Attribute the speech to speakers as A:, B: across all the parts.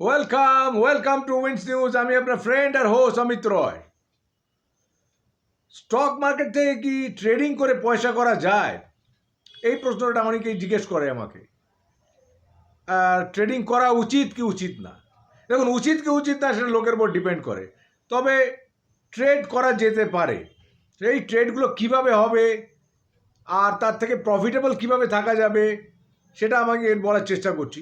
A: Welcome to wins news. আমি আপনার friend আর host Amit Roy. Stock market থেকে কি ট্রেডিং করে পয়সা করা যায়, এই প্রশ্নটা অনেকেই জিজ্ঞেস করে আমাকে। ট্রেডিং করা উচিত কি উচিত না, দেখুন উচিত কি উচিত না সেটা লোকের উপর ডিপেন্ড করে। তবে ট্রেড করা যেতে পারে। এই ট্রেডগুলো কিভাবে হবে আর তার থেকে প্রফিটেবল কিভাবে থাকা যাবে সেটা আমাকে বলার চেষ্টা করছি।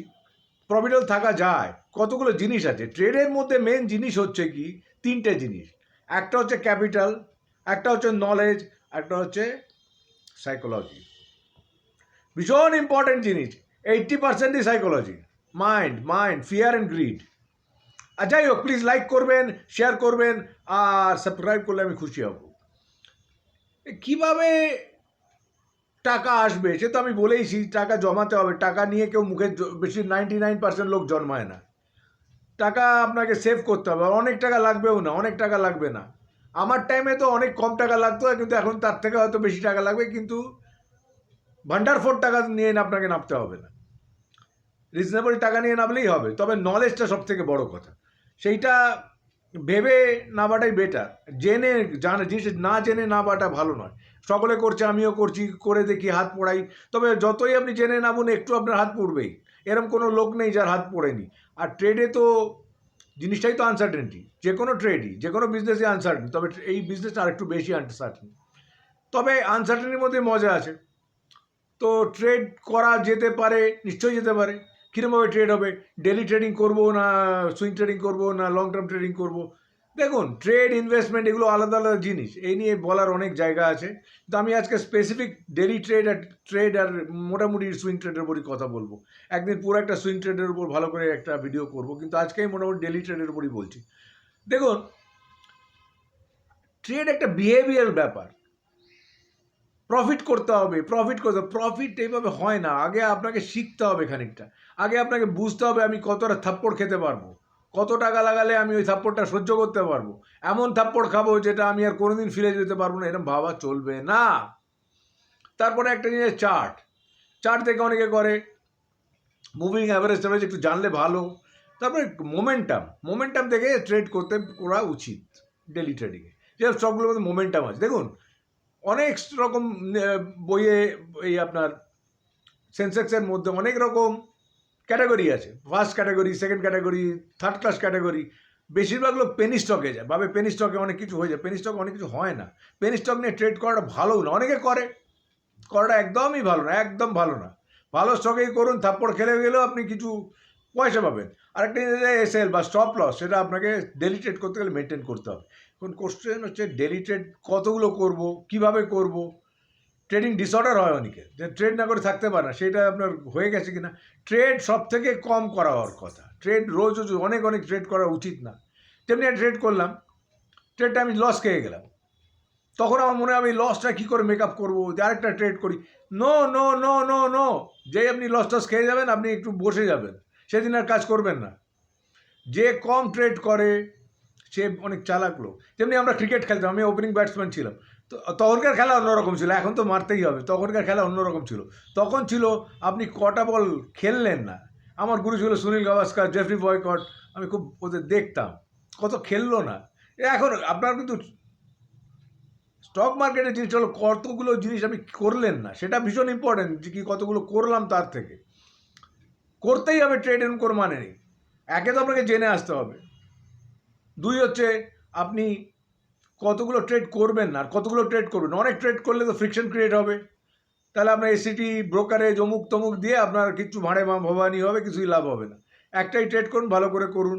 A: প্রফিটেবল থাকা যায়, কতগুলো জিনিস আছে ট্রেডের মধ্যে। মেন জিনিস হচ্ছে কি, তিনটে জিনিস। একটা হচ্ছে ক্যাপিটাল, একটা হচ্ছে নলেজ, একটা হচ্ছে সাইকোলজি। ভীষণ ইম্পর্টেন্ট জিনিস। 80%ই psychology, mind fear and greed. আর যাই হোক, প্লিজ লাইক করবেন, শেয়ার করবেন আর সাবস্ক্রাইব করলে আমি খুশি হব। কিভাবে টাকা আসবে সে তো আমি বলেইছি, টাকা জমাতে হবে। টাকা নিয়ে কেউ মুখে বেশি 99% লোক জন্মায় না। টাকা আপনাকে সেভ করতে হবে, অনেক টাকা লাগবেও না, অনেক টাকা লাগবে না। আমার টাইমে তো অনেক কম টাকা লাগতো, কিন্তু এখন তার থেকে হয়তো বেশি টাকা লাগবে, কিন্তু ভান্ডার ফোর টাকা নিয়ে আপনাকে নামতে হবে না, রিজনেবল টাকা নিয়ে নামলেই হবে। তবে নলেজটা সব থেকে বড় কথা, সেইটা ভেবে নামাটাই বেটার। জেনে জিনিস না জেনে নামাটা ভালো নয়। সকলে করছে, আমিও করছি, করে দেখি হাত পোড়াই। তবে যতই আপনি জেনে নামুন, একটু আপনার হাত পড়বেই। এরকম কোনো লোক নেই যার হাত পড়েনি। আর ট্রেডে তো জিনিসটাই তো আনসার্টেনটি। যে কোনো ট্রেডই, যে কোনো বিজনেসই আনসার্টেন, তবে এই বিজনেসটা আরেকটু বেশি আনসার্টেন। তবে আনসার্টেনের মধ্যে মজা আছে। তো ট্রেড করা যেতে পারে, নিশ্চয়ই যেতে পারে। কীরকমভাবে ট্রেড হবে, ডেলি ট্রেডিং করব না সুইং ট্রেডিং করব না লং টার্ম ট্রেডিং করব? দেখুন, ট্রেড ইনভেস্টমেন্ট এগুলো আলাদা আলাদা জিনিস, এই নিয়ে বলার অনেক জায়গা আছে। তো আমি আজকে স্পেসিফিক ডেলি ট্রেড আর মোটামুটি সুইং ট্রেডের উপরই কথা বলবো। একদিন পুরো একটা সুইং ট্রেডের উপর ভালো করে একটা ভিডিও করব, কিন্তু আজকে আমি মোটামুটি ডেলি ট্রেডের উপরই বলছি। দেখুন, ট্রেড একটা বিহেভিয়ার ব্যাপার। প্রফিট করতে হবে, প্রফিট এইভাবে হয় না। আগে আপনাকে শিখতে হবে খানিকটা। আগে আপনাকে বুঝতে হবে আমি কতটা থাপ্পড় খেতে পারবো, কত টাকা লাগালে আমি ওই থাপ্পড়টা সহ্য করতে পারবো। এমন থাপ্পড় খাবো যেটা আমি আর কোনোদিন ফিরে যেতে পারবো না, এরকম ভাবা চলবে না। তারপরে একটা জিনিস, চার্ট থেকে অনেকে করে, মুভিং অ্যাভারেজ একটু জানলে ভালো। তারপরে মোমেন্টাম দেখে ট্রেড করা উচিত ডেলি ট্রেডিংয়ে। যে সবগুলোর মধ্যে মোমেন্টাম আছে। দেখুন, অনেক রকম বইয়ে এই আপনার সেন্সেক্সের মধ্যে অনেক রকম ক্যাটাগরি আছে। First category, second category, third class category. বেশিরভাগ লোক পেনি স্টকে যায়, ভাবে পেনি স্টকে অনেক কিছু হয়ে যায়। পেনি স্টকে অনেক কিছু হয় না। পেনি স্টক নিয়ে ট্রেড করাটা ভালোও না। অনেকে করাটা একদমই ভালো না, একদম ভালো না। ভালো স্টকেই করুন, থাপ্পড় খেলে গেলেও আপনি কিছু পয়সা পাবেন। আরেকটা জিনিস এসএল বা স্টপ লস, সেটা আপনাকে ডেলি ট্রেড করতে গেলে মেনটেন করতে হবে। এখন কোশ্চেন হচ্ছে ডেলি ট্রেড কতগুলো করব, কিভাবে করব। ট্রেডিং ডিসঅর্ডার হয় অনেকে, যে ট্রেড না করে থাকতে পারে না, সেটা আপনার হয়ে গেছে কিনা। ট্রেড সব থেকে কম করা হওয়ার কথা। ট্রেড রোজ অনেক ট্রেড করা উচিত না। তেমনি একটা ট্রেড করলাম, ট্রেডটা আমি লস খেয়ে গেলাম, তখন আমার মনে হবে এই লসটা কী করে মেকআপ করবো, যে আরেকটা ট্রেড করি। No no no no no, যেই আপনি লস খেয়ে যাবেন আপনি একটু বসে যাবেন, সেদিন আর কাজ করবেন না। যে কম ট্রেড করে সে অনেক চালাক লোক। যেমনি আমরা ক্রিকেট খেলতাম, আমি ওপেনিং ব্যাটসম্যান ছিলাম। তো তখনকার খেলা অন্যরকম ছিল, এখন তো মারতেই হবে। তখনকার খেলা অন্যরকম ছিল। তখন ছিল আপনি কটা বল খেললেন না। আমার গুরু ছিল সুনীল গাভাস্কার, জেফরি বয়কট। আমি খুব ওদের দেখতাম, কত খেললো না। এখন আপনার কিন্তু স্টক মার্কেটের জিনিস হলো কতগুলো জিনিস আপনি করলেন না, সেটা ভীষণ ইম্পর্টেন্ট। যে কি কতগুলো করলাম তার থেকে করতেই হবে। ট্রেড এরকম কোনো মানে নেই। একে তো আপনাকে জেনে আসতে হবে, দুই হচ্ছে আপনি কতগুলো ট্রেড করবেন না আর কতগুলো ট্রেড করবেন। অনেক ট্রেড করলে তো ফ্রিকশন ক্রিয়েট হবে। তাহলে আপনার এসিটি ব্রোকারেজ অমুক তমুক দিয়ে আপনার কিছু ভাড়ে ভবানি হবে, কিছুই লাভ হবে না। একটাই ট্রেড করুন, ভালো করে করুন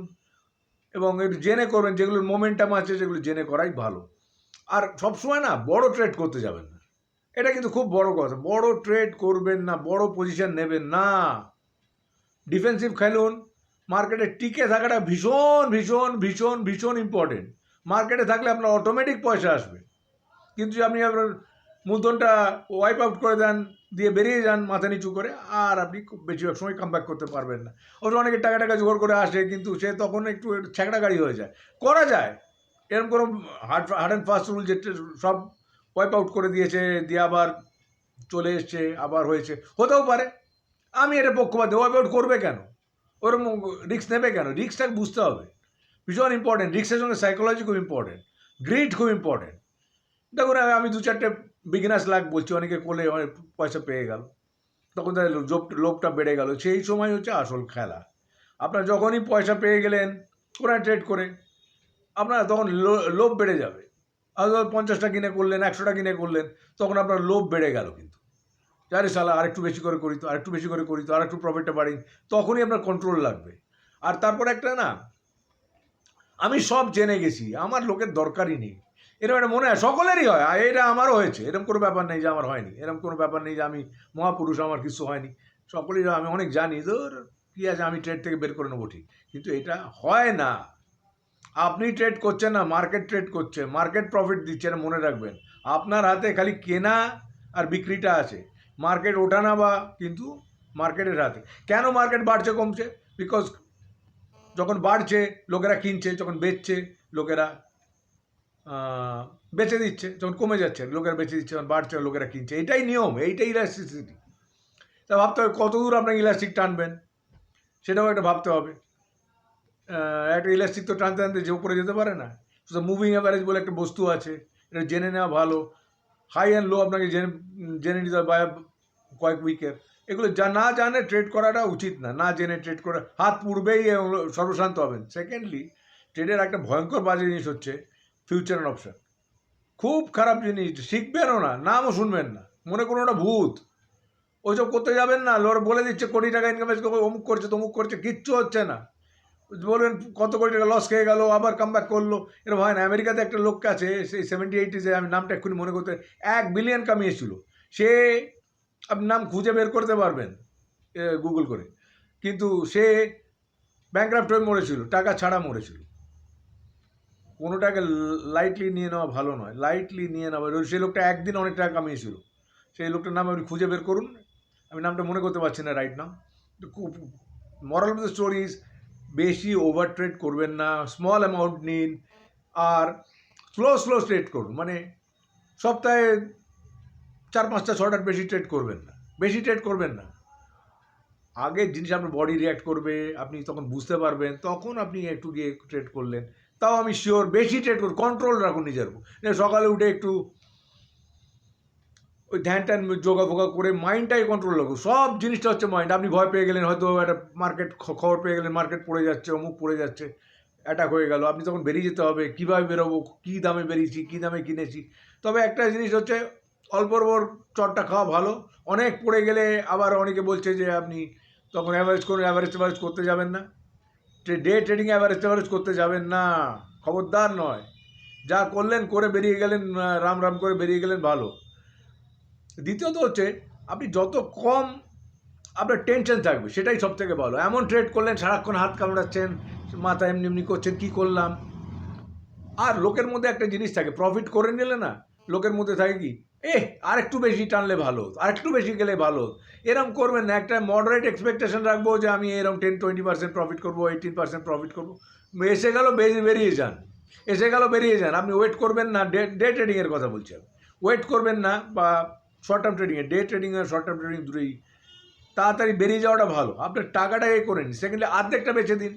A: এবং একটু জেনে করবেন। যেগুলোর মোমেন্টাম আছে সেগুলো জেনে করাই ভালো। আর সবসময় না বড় ট্রেড করতে যাবেন না, এটা কিন্তু খুব বড় কথা। বড় ট্রেড করবেন না, বড় পজিশন নেবেন না। ডিফেন্সিভ খেলুন। মার্কেটে টিকে থাকাটা ভীষণ ভীষণ ভীষণ ভীষণ ইম্পর্টেন্ট। মার্কেটে থাকলে আপনার অটোমেটিক পয়সা আসবে। কিন্তু আপনি আপনার মূলধনটা ওয়াইপ আউট করে দেন, দিয়ে বেরিয়ে যান মাথা নিচু করে, আর আপনি খুব বেশিরভাগ সময় কাম ব্যাক করতে পারবেন না। অবশ্য অনেকে টাকা জোগাড় করে আসে, কিন্তু সে তখন একটু ছ্যাঁকড়া গাড়ি হয়ে যায়। করা যায়, এরকম কোনো হার্ড অ্যান্ড ফাস্ট রুল যে সব ওয়াইপ আউট করে দিয়েছে, দিয়ে আবার চলে এসছে, আবার হয়েছে, হতেও পারে। আমি এটা পক্ষপাত, ওয়াইপ আউট করবে কেন? ওরকম রিস্ক নেবে কেন? রিস্কটাকে বুঝতে হবে, ভীষণ ইম্পর্টেন্ট। রিস্কের সঙ্গে সাইকোলজি খুব ইম্পর্টেন্ট, গ্রিড খুব ইম্পর্টেন্ট। দেখুন আমি 2-4টে বিগিনার্স লাগ বলছি, অনেকে করলে অনেক পয়সা পেয়ে গেল, তখন তাদের লোভটা বেড়ে গেল। সেই সময় হচ্ছে আসল খেলা। আপনার যখনই পয়সা পেয়ে গেলেন কোরআন ট্রেড করে, আপনার তখন লোভ বেড়ে যাবে। আর 50টা কিনে করলেন, 100টা কিনে করলেন, তখন আপনার লোভ বেড়ে গেল। কিন্তু আরে শালা আরেকটু বেশি করে করি তো, আরেকটু বেশি করে করি তো, আরেকটু প্রফিটটা বাড়ি, তখনই আপনার কন্ট্রোল লাগবে। আর তারপর একটা না, আমি সব জেনে গেছি, আমার লোকের দরকারই নেই, এরকম একটা মনে হয় সকলেরই হয়। আর এটা আমারও হয়েছে, এরকম কোনো ব্যাপার নেই যে আমার হয়নি, এরকম কোনো ব্যাপার নেই যে আমি মহাপুরুষ আমার কিছু হয়নি, সকলেই আমি অনেক জানি। ধর কী আছে, আমি ট্রেড থেকে বের করে নেবো, ঠিক, কিন্তু এটা হয় না। আপনি ট্রেড করছেন না, মার্কেট ট্রেড করছে, মার্কেট প্রফিট দিচ্ছে, এটা মনে রাখবেন। আপনার হাতে খালি কেনা আর বিক্রিটা আছে, মার্কেট ওঠা না বা কিন্তু মার্কেটের হাতে। কেন মার্কেট বাড়ছে কমছে? বিকজ যখন বাড়ছে লোকেরা কিনছে, যখন বেচছে লোকেরা বেচে দিচ্ছে, যখন কমে যাচ্ছে লোকেরা বেচে দিচ্ছে, যখন বাড়ছে লোকেরা কিনছে। এটাই নিয়ম, এইটাই ইলাস্টিসিটি। তা ভাবতে হবে কত দূর আপনাকে ইলাস্টিক টানবেন, সেটাও একটা ভাবতে হবে। একটা ইলাস্টিক তো টানতে টানতে যে উপরে যেতে পারে না। শুধু মুভিং অ্যাভারেজ বলে একটা বস্তু আছে, এটা জেনে নেওয়া ভালো। হাই অ্যান্ড লো আপনাকে জেনে নিতে হবে কয়েক উইকের। এগুলো না জানে ট্রেড করাটা উচিত না, না জেনে ট্রেড করে হাত পুড়বেই সর্বশান্ত হবেন। সেকেন্ডলি, ট্রেডের একটা ভয়ঙ্কর বাজে জিনিস হচ্ছে ফিউচার অ্যান্ড অপশন। খুব খারাপ জিনিস, শিখবেনও না, নামও শুনবেন না, মনে করুন ওটা ভূত। ওইসব করতে যাবেন না, লোক বলে দিচ্ছে কোটি টাকা ইনকাম অমুক করছে তমুক করছে, কিচ্ছু হচ্ছে না। বলবেন কত কোটি টাকা লস খেয়ে গেল, আবার কাম ব্যাক করলো, এরকম হয় না। আমেরিকাতে একটা লোককে আছে, সেই 70-80-এ, আমি নামটা এক্ষুনি মনে করতে, 1 বিলিয়ন কামিয়েছিল সে। আপনি নাম খুঁজে বের করতে পারবেন গুগল করে, কিন্তু সে ব্যাংক্রাফ্ট হয়ে মরেছিল, টাকা ছাড়া মরেছিল। কোনোটাকে লাইটলি নিয়ে নেওয়া ভালো নয়, লাইটলি নিয়ে নেওয়া। সেই লোকটা একদিন অনেক টাকা কামিয়েছিল, সেই লোকটার নাম আপনি খুঁজে বের করুন, আমি নামটা মনে করতে পারছি না রাইট নাম। মরাল অফ দ্য স্টোরিজ, বেশি ওভার ট্রেড করবেন না, স্মল অ্যামাউন্ট নিন, আর স্লো ট্রেড করুন। মানে সপ্তাহে 4-5টা-6টার বেশি ট্রেড করবেন না, বেশি ট্রেড করবেন না। আগে জিনিস আপনার বডি রিয়াক্ট করবে, আপনি তখন বুঝতে পারবেন, তখন আপনি একটু গিয়ে ট্রেড করলেন। তাও আমি শিওর বেশি ট্রেড করুন, কন্ট্রোল রাখুন নিজের উপর। সকালে উঠে একটু ওই ধ্যান ট্যান যোগা ফোগা করে মাইন্ডটাই কন্ট্রোল রাখুন। সব জিনিসটা হচ্ছে মাইন্ড। আপনি ভয় পেয়ে গেলেন, হয়তো একটা মার্কেট খবর পেয়ে গেলেন, মার্কেট পড়ে যাচ্ছে, অমুক পড়ে যাচ্ছে, অ্যাটাক হয়ে গেল, আপনি তখন বেরিয়ে যেতে হবে। কীভাবে বেরোবো, কী দামে বেরিয়েছি, কী দামে কিনেছি। তবে একটা জিনিস হচ্ছে, অল্পর ওপর চটটা খাওয়া ভালো। অনেক পড়ে গেলে আবার অনেকে বলছে যে আপনি তখন অ্যাভারেজ করুন, অ্যাভারেজ করতে যাবেন না, ডে ট্রেডিং অ্যাভারেজ করতে যাবেন না, খবরদার নয়। যা করলেন করে বেরিয়ে গেলেন, রাম রাম করে বেরিয়ে গেলেন, ভালো। দ্বিতীয়ত হচ্ছে, আপনি যত কম আপনার টেনশন থাকবে, সেটাই সব থেকে ভালো। এমন ট্রেড করলেন সারাক্ষণ হাত কামড়াচ্ছেন, মাথা এমনি এমনি করছেন, কী করলাম। আর লোকের মধ্যে একটা জিনিস থাকে, প্রফিট করে নিলে না, লোকের মধ্যে থাকে কি, আর একটু বেশি টানলে ভালো, আর একটু বেশি গেলে ভালো। এরকম করবেন না, একটা মডারেট এক্সপেকটেশন রাখবো যে আমি এরকম 10-20% প্রফিট করবো, 18% প্রফিট করবো। এসে গেল বেরিয়ে যান, এসে গেল বেরিয়ে যান। আপনি ওয়েট করবেন না, ডে ট্রেডিংয়ের কথা বলছি আমি। ওয়েট করবেন না, বা শর্ট টার্ম ট্রেডিংয়ে, ডে ট্রেডিং আর শর্ট টার্ম ট্রেডিং দুটোই তাড়াতাড়ি বেরিয়ে যাওয়াটা ভালো। আপনার টাকাটা করে নিন, সেকেন্ডলি অর্ধেকটা বেচে দিন,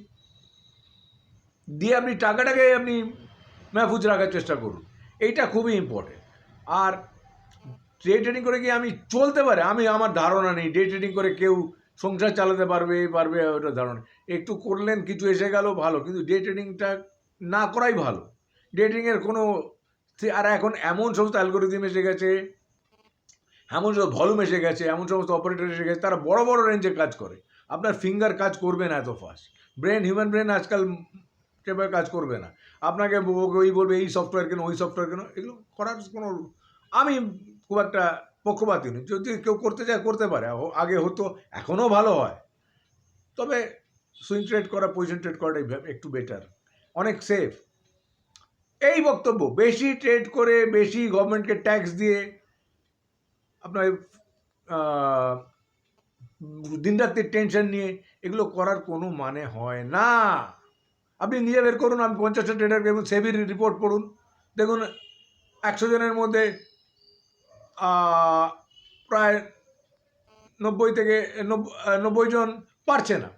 A: দিয়ে আপনি টাকাটাকে আপনি মেহফুজ রাখার চেষ্টা করুন। এইটা খুবই ইম্পর্টেন্ট। আর ডে ট্রেডিং করে কি আমি চলতে পারে, আমার ধারণা নেই। ডে ট্রেডিং করে কেউ সংসার চালাতে পারবে ওটা ধারণা। একটু করলেন, কিছু এসে গেল, ভালো, কিন্তু ডে ট্রেডিংটা না করাই ভালো। ডে ট্রেডিংয়ের কোনো, আর এখন এমন সমস্ত অ্যালগোরিদম এসে গেছে, এমন সব ভলিউম এসে গেছে, এমন সমস্ত অপারেটর এসে গেছে, তারা বড় বড় রেঞ্জে কাজ করে। আপনার ফিঙ্গার কাজ করবে না এত ফাস্ট। হিউম্যান ব্রেন আজকাল সেভাবে কাজ করবে না। আপনাকে ওই বলবে এই সফটওয়্যার কেন, ওই সফটওয়্যার কেন, এগুলো করার কোনো, আমি খুব একটা পক্ষপাতী নই। যদি কেউ করতে চায় করতে পারে, আগে হতো, এখনও ভালো হয়। তবে সুইং ট্রেড করা, পজিশন ট্রেড করাটাই একটু বেটার, অনেক সেফ। এই বক্তব্য, বেশি ট্রেড করে, বেশি গভর্নমেন্টকে ট্যাক্স দিয়ে আপনার দিনরাত্রির টেনশন নিয়ে এগুলো করার কোনো মানে হয় না। আপনি নিজে বের করুন, আমি 50টা ট্রেডার এবং সেবির রিপোর্ট পড়ুন, দেখুন 100 জনের মধ্যে প্রায় 90 জন পারছে না।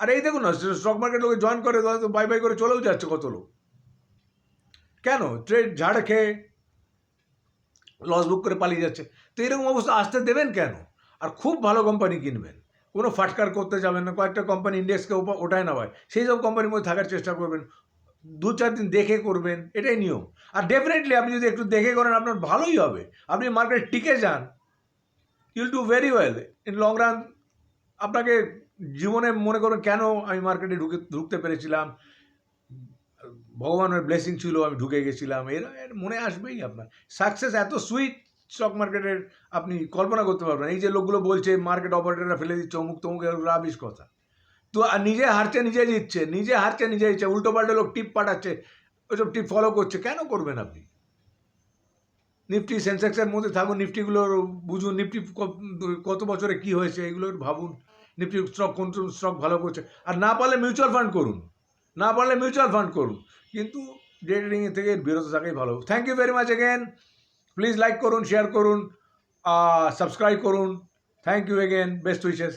A: আর এই দেখুন না, স্টক মার্কেট লোকে জয়েন করে তো বাই বাই করে চলেও যাচ্ছে কত লোক। কেন? ট্রেড ঝাড় খেয়ে লস বুক করে পালিয়ে যাচ্ছে। তো এরকম অবস্থা আসতে দেবেন কেন? আর খুব ভালো কোম্পানি কিনবেন, কোনো ফাটকার করতে যাবেন না। কয়েকটা কোম্পানি ইন্ডেক্সকে ওঠায় নামায়, সেই সব কোম্পানির মধ্যে থাকার চেষ্টা করবেন। 2-4 দিন দেখে করবেন, এটাই নিয়ম। আর ডেফিনেটলি আপনি যদি একটু দেখে করেন আপনার ভালোই হবে। আপনি মার্কেটে টিকে যান, you'll do very well in long run. আপনাকে জীবনে মনে করুন কেন আমি মার্কেটে ঢুকতে পেরেছিলাম, ভগবানের ব্লেসিং ছিল, আমি ঢুকে গেছিলাম, এর মনে আসবেই আপনার। সাকসেস এত সুইট স্টক মার্কেটের, আপনি কল্পনা করতে পারবেন। এই যে লোকগুলো বলছে মার্কেট অপারেটররা ফেলে দিচ্ছে অমুক তমুক, রাবিশ কথা। তো আর নিজে হারছে নিজে জিতছে, নিজে হারছে নিজে জিতছে, উল্টো পাল্টা লোক টিপ পাঠাচ্ছে, ওইসব টিপ ফলো করছে। কেন করবেন আপনি? নিফটি সেন্সেক্সের মধ্যে থাকুন, নিফটিগুলোর বুঝুন, নিফটি কত বছরে কি হয়েছে এগুলোর ভাবুন, নিফটি স্টক কোন স্টক ভালো করছে। আর না পারলে মিউচুয়াল ফান্ড করুন, না পারলে মিউচুয়াল ফান্ড করুন, কিন্তু ডে ট্রেডিং থেকে বিরত থাকাই ভালো। Thank you very much again. Please like করুন, শেয়ার করুন, সাবস্ক্রাইব করুন। Thank you again, best wishes.